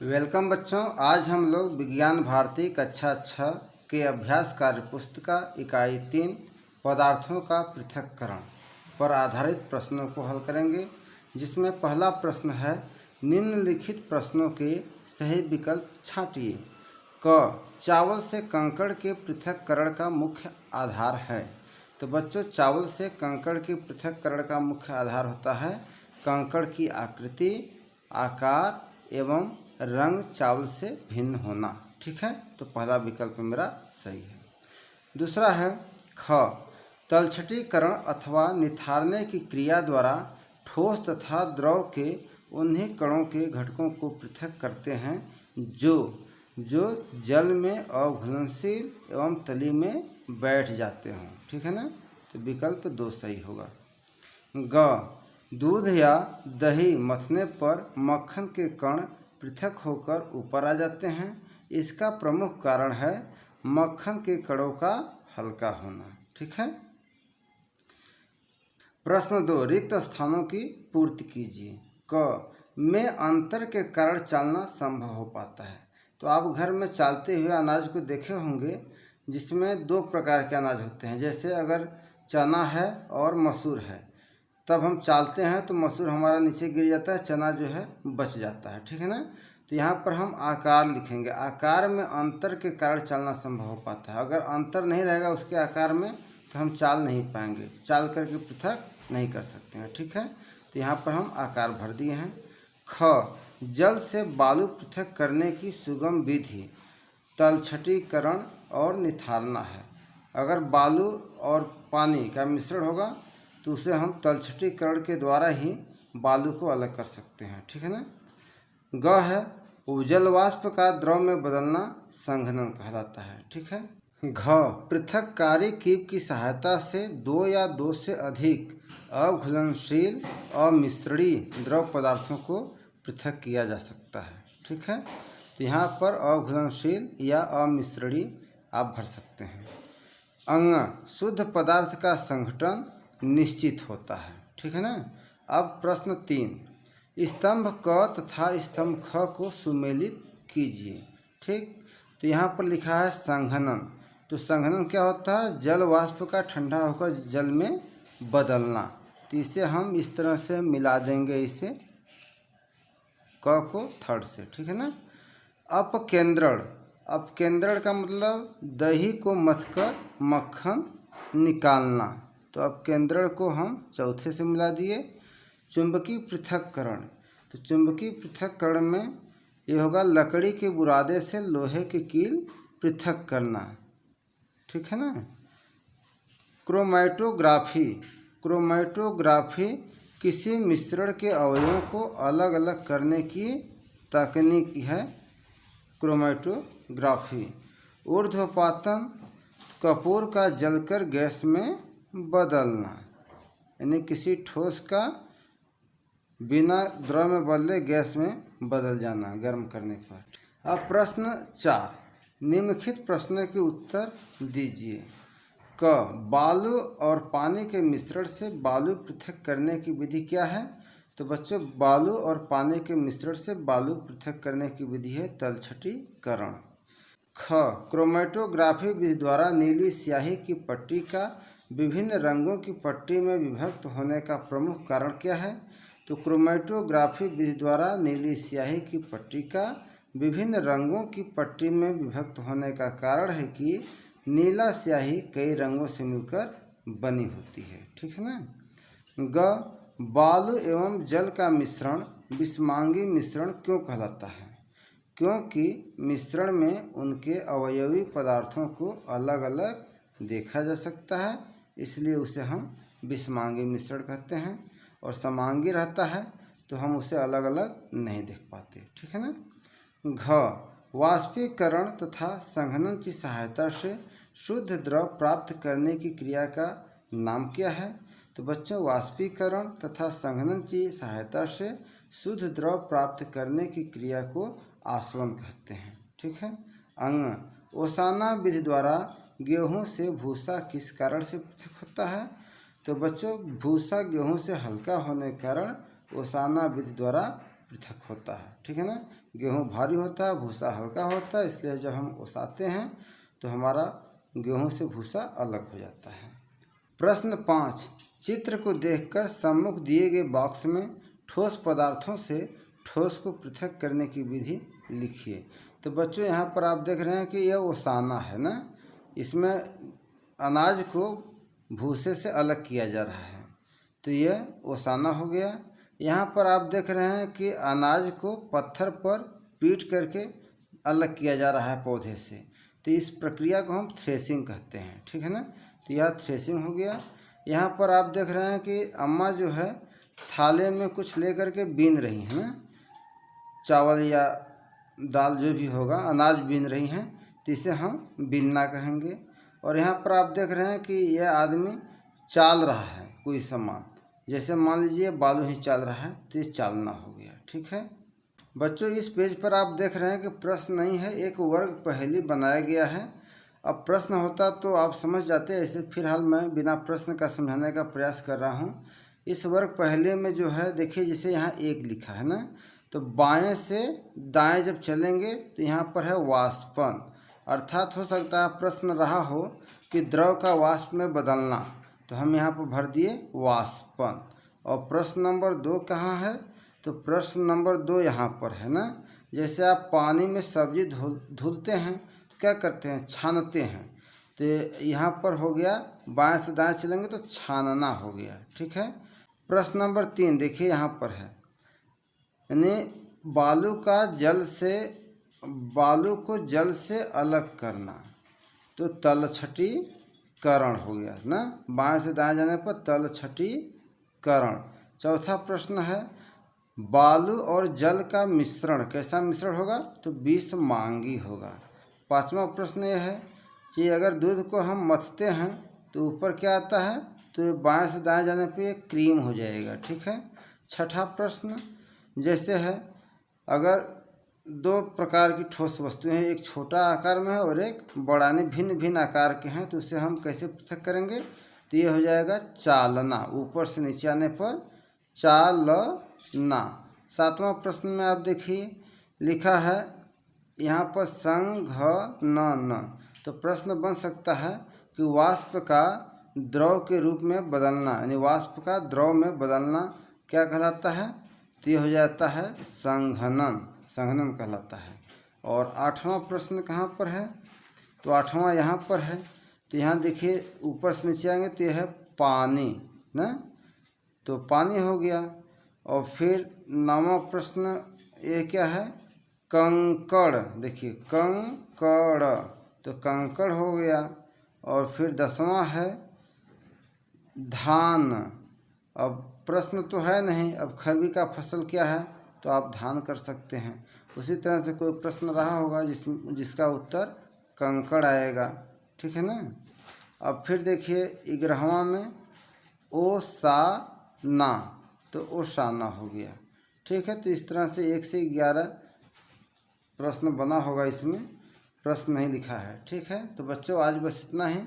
Welcome बच्चों। आज हम लोग विज्ञान भारती कक्षा 6 के अभ्यास कार्य पुस्तिका इकाई 3 पदार्थों का पृथक्करण पर आधारित प्रश्नों को हल करेंगे, जिसमें पहला प्रश्न है निम्नलिखित प्रश्नों के सही विकल्प छांटिए। क चावल से कंकड़ के पृथक्करण का मुख्य आधार है। तो बच्चों, चावल से कंकड़ के पृथक्करण का मुख्य आधार होता है कंकड़ की आकृति, आकार एवं रंग चावल से भिन्न होना। ठीक है, तो पहला विकल्प मेरा सही है। दूसरा है ख तलछटीकरण अथवा निथारने की क्रिया द्वारा ठोस तथा द्रव के उन्हीं कणों के घटकों को पृथक करते हैं जो जल में अघुलनशील एवं तली में बैठ जाते हों। ठीक है ना, तो विकल्प 2 सही होगा। ग दूध या दही मथने पर मक्खन के कण पृथक होकर ऊपर आ जाते हैं। इसका प्रमुख कारण है मक्खन के कणों का हल्का होना। ठीक है। प्रश्न 2 रिक्त स्थानों की पूर्ति कीजिए। क में अंतर के कारण चालना संभव हो पाता है। तो आप घर में चालते हुए अनाज को देखे होंगे, जिसमें 2 प्रकार के अनाज होते हैं। जैसे अगर चना है और मसूर है, तब हम चालते हैं तो मसूर हमारा नीचे गिर जाता है, चना जो है बच जाता है। ठीक है ना, तो यहाँ पर हम आकार लिखेंगे। आकार में अंतर के कारण चालना संभव हो पाता है। अगर अंतर नहीं रहेगा उसके आकार में तो हम चाल नहीं पाएंगे, चाल करके पृथक नहीं कर सकते हैं। ठीक है, तो यहाँ पर हम आकार भर दिए हैं। ख जल से बालू पृथक करने की सुगम विधि तलछटीकरण और निथारना है। अगर बालू और पानी का मिश्रण होगा तो उसे हम तलछटीकरण के द्वारा ही बालू को अलग कर सकते हैं। ठीक है ना। ग है जल वाष्प का द्रव में बदलना संघनन कहलाता है। ठीक है। घ पृथककारी कीप की सहायता से 2 या 2 से अधिक अघुलनशील अमिश्रणी द्रव पदार्थों को पृथक किया जा सकता है। ठीक है, तो यहाँ पर अघुलनशील या अमिश्रणी आप भर सकते हैं। अंग शुद्ध पदार्थ का संघटन निश्चित होता है। ठीक है ना। अब प्रश्न 3 स्तंभ क तथा स्तंभ ख को सुमेलित कीजिए। ठीक, तो यहाँ पर लिखा है संघनन। तो संघनन क्या होता है? जल वाष्प का ठंडा होकर जल में बदलना। तो इसे हम इस तरह से मिला देंगे, इसे क को थर्ड से। ठीक है ना। अपकेंद्रण, अपकेंद्रण का मतलब दही को मथकर मक्खन निकालना। तो अपकेंद्रण को हम चौथे से मिला दिए। चुंबकीय पृथक्करण, तो चुंबकीय पृथक्करण में ये होगा लकड़ी के बुरादे से लोहे की कील पृथक करना। ठीक है ना। क्रोमैटोग्राफी, क्रोमैटोग्राफी किसी मिश्रण के अवयवों को अलग अलग करने की तकनीक है क्रोमैटोग्राफी। ऊर्ध्वपातन कपूर का जलकर गैस में बदलना, यानी किसी ठोस का बिना द्रव में बदले गैस में बदल जाना गर्म करने पर। अब प्रश्न 4 निम्नलिखित प्रश्नों के उत्तर दीजिए। क बालू और पानी के मिश्रण से बालू पृथक करने की विधि क्या है? तो बच्चों, बालू और पानी के मिश्रण से बालू पृथक करने की विधि है तलछटीकरण। ख क्रोमैटोग्राफी विधि द्वारा नीली स्याही की पट्टी का विभिन्न रंगों की पट्टी में विभक्त होने का प्रमुख कारण क्या है? तो क्रोमैटोग्राफी विधि द्वारा नीली स्याही की पट्टी का विभिन्न रंगों की पट्टी में विभक्त होने का कारण है कि नीला स्याही कई रंगों से मिलकर बनी होती है। ठीक है ना। ग बालू एवं जल का मिश्रण विषमांगी मिश्रण क्यों कहलाता है? क्योंकि मिश्रण में उनके अवयवी पदार्थों को अलग अलग देखा जा सकता है, इसलिए उसे हम विषमांगी मिश्रण कहते हैं। और समांगी रहता है तो हम उसे अलग अलग नहीं देख पाते। ठीक है ना। घ वाष्पीकरण तथा संघनन की सहायता से शुद्ध द्रव प्राप्त करने की क्रिया का नाम क्या है? तो बच्चों, वाष्पीकरण तथा संघनन की सहायता से शुद्ध द्रव प्राप्त करने की क्रिया को आसवन कहते हैं। ठीक है। अंग ओसाना विधि द्वारा गेहूं से भूसा किस कारण से पृथक होता है? तो बच्चों, भूसा गेहूं से हल्का होने के कारण ओसाना विधि द्वारा पृथक होता है। ठीक है ना। गेहूँ भारी होता है, भूसा हल्का होता है, इसलिए जब हम ओसाते हैं तो हमारा गेहूँ से भूसा अलग हो जाता है। प्रश्न 5, चित्र को देखकर सम्मुख दिए गए बॉक्स में ठोस पदार्थों से ठोस को पृथक करने की विधि लिखिए। तो बच्चों यहाँ पर आप देख रहे हैं कि यह ओसाना है ना, इसमें अनाज को भूसे से अलग किया जा रहा है, तो यह ओसाना हो गया। यहाँ पर आप देख रहे हैं कि अनाज को पत्थर पर पीट करके अलग किया जा रहा है पौधे से, तो इस प्रक्रिया को हम थ्रेसिंग कहते हैं, ठीक है ना। तो यह थ्रेसिंग हो गया। यहाँ पर आप देख रहे हैं कि अम्मा जो है थाले में कुछ लेकर के बीन रही हैं ना, चावल या दाल जो भी होगा, अनाज बीन रही हैं, तो इसे हम बीनना कहेंगे। और यहाँ पर आप देख रहे हैं कि यह आदमी चाल रहा है कोई सामान, जैसे मान लीजिए बालू ही चाल रहा है, तो ये चालना हो गया, ठीक है। बच्चों इस पेज पर आप देख रहे हैं कि प्रश्न नहीं है, एक वर्ग पहेली बनाया गया है। अब प्रश्न होता तो आप समझ जाते, ऐसे फिलहाल मैं बिना प्रश्न का समझाने का प्रयास कर रहा हूँ। इस वर्ग पहेली में जो है देखिए, जैसे यहाँ 1 लिखा है ना, तो बाएं से दाएं जब चलेंगे तो यहाँ पर है वाष्पन, अर्थात हो सकता है प्रश्न रहा हो कि द्रव का वाष्प में बदलना, तो हम यहाँ पर भर दिए वाष्पन। और प्रश्न नंबर 2 कहाँ है, तो प्रश्न नंबर 2 यहाँ पर है ना। जैसे आप पानी में सब्जी धुलते हैं तो क्या करते हैं, छानते हैं, तो यहाँ पर हो गया बाएं से दाएं चलेंगे तो छानना हो गया, ठीक है। प्रश्न नंबर 3 देखिए यहाँ पर है, यानी बालू को जल से अलग करना, तो तलछटीकरण हो गया ना, बाएं से दाएं जाने पर तलछटीकरण। चौथा प्रश्न है, बालू और जल का मिश्रण कैसा मिश्रण होगा, तो बिसमांगी होगा। 5वां प्रश्न यह है कि अगर दूध को हम मथते हैं तो ऊपर क्या आता है, तो बाएं से दाएं जाने पे ये क्रीम हो जाएगा, ठीक है। 6ठा प्रश्न जैसे है, अगर 2 प्रकार की ठोस वस्तुएं हैं, एक छोटा आकार में है और एक बड़ा, यानी भिन्न भिन्न आकार के हैं, तो उसे हम कैसे पृथक करेंगे, तो ये हो जाएगा चालना, ऊपर से नीचे आने पर चालना। 7वां प्रश्न में आप देखिए लिखा है यहाँ पर संघनन, तो प्रश्न बन सकता है कि वाष्प का द्रव के रूप में बदलना, यानी वाष्प का द्रव में बदलना क्या कहलाता है, तो ये हो जाता है संघनन, संघनन कहलाता है। और 8वां प्रश्न कहाँ पर है, तो 8वां यहाँ पर है, तो यहाँ देखिए ऊपर से नीचे आएंगे तो यह है पानी ना, तो पानी हो गया। और फिर 9वां प्रश्न ये क्या है, कंकड़, देखिए कंकड़, तो कंकड़ हो गया। और फिर 10वां है धान, अब प्रश्न तो है नहीं, अब खरबी का फसल क्या है, तो आप धान कर सकते हैं। उसी तरह से कोई प्रश्न रहा होगा जिसका उत्तर कंकड़ आएगा, ठीक है ना। अब फिर देखिए 11वां में ओसाना, तो ओसाना हो गया, ठीक है। तो इस तरह से 1 से 11 प्रश्न बना होगा, इसमें प्रश्न नहीं लिखा है, ठीक है। तो बच्चों आज बस इतना ही।